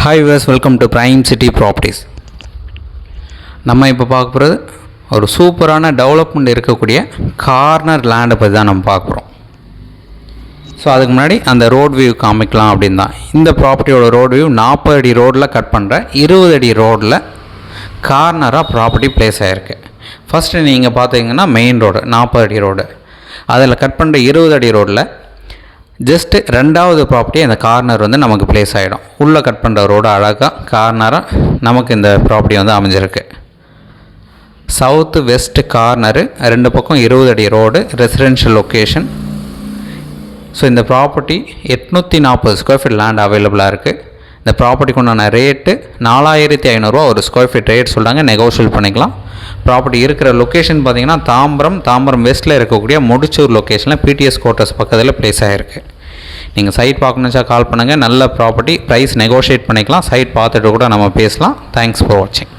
Hi viewers, welcome to Prime City Properties. நம்ம இப்போ பார்க்க போகிறது ஒரு சூப்பரான டெவலப்மெண்ட் இருக்கக்கூடிய கார்னர் லேண்டை பற்றி தான் நம்ம பார்க்குறோம். ஸோ அதுக்கு முன்னாடி அந்த ரோட் வியூ காமிக்கலாம் அப்படின்னு தான். இந்த ப்ராப்பர்ட்டியோட ரோட் வியூ 40 அடி ரோடில் கட் பண்ணுற 20 அடி ரோடில் கார்னராக ப்ராப்பர்ட்டி பிளேஸ் ஆகிருக்கு. ஃபஸ்ட்டு நீங்கள் பார்த்தீங்கன்னா மெயின் ரோடு 40 அடி ரோடு, அதில் கட் பண்ணுற 20 அடி ரோடில் ஜஸ்ட்டு ரெண்டாவது ப்ராப்பர்ட்டி அந்த கார்னர் வந்து நமக்கு பிளேஸ் ஆகிடும். உள்ளே கட் பண்ணுற ரோடு அழகாக கார்னராக நமக்கு இந்த ப்ராப்பர்ட்டி வந்து அமைஞ்சிருக்கு. சவுத்து வெஸ்ட்டு கார்னரு, ரெண்டு பக்கம் 20 அடி ரோடு, ரெசிடென்ஷியல் லொக்கேஷன். ஸோ இந்த ப்ராப்பர்ட்டி 840 ஸ்கொயர் ஃபீட் லேண்ட் அவைலபிளாக இருக்குது. இந்த ப்ராப்பர்ட்டிக்கு உண்டான ரேட்டு 4500 ஒரு ஸ்கொயர் ஃபீட் ரேட் சொல்கிறாங்க, நெகோஷியேட் பண்ணிக்கலாம். ப்ராப்பர்ட்டி இருக்கிற லொக்கேஷன் பார்த்திங்கன்னா தாம்பரம் வெஸ்ட்டில் இருக்கக்கூடிய முடிச்சூர் லொக்கேஷனில் பிடிஎஸ் குவார்ட்டர்ஸ் பக்கத்தில் பிளேஸ் ஆகிருக்கு. நீங்கள் சைட் பார்க்கணுச்சா கால் பண்ணுங்கள். நல்ல ப்ராப்பர்ட்டி, ப்ரைஸ் நெகோஷியேட் பண்ணிக்கலாம். சைட் பார்த்துட்டு கூட நம்ம பேசலாம். தேங்க்ஸ் ஃபார் வாட்சிங்.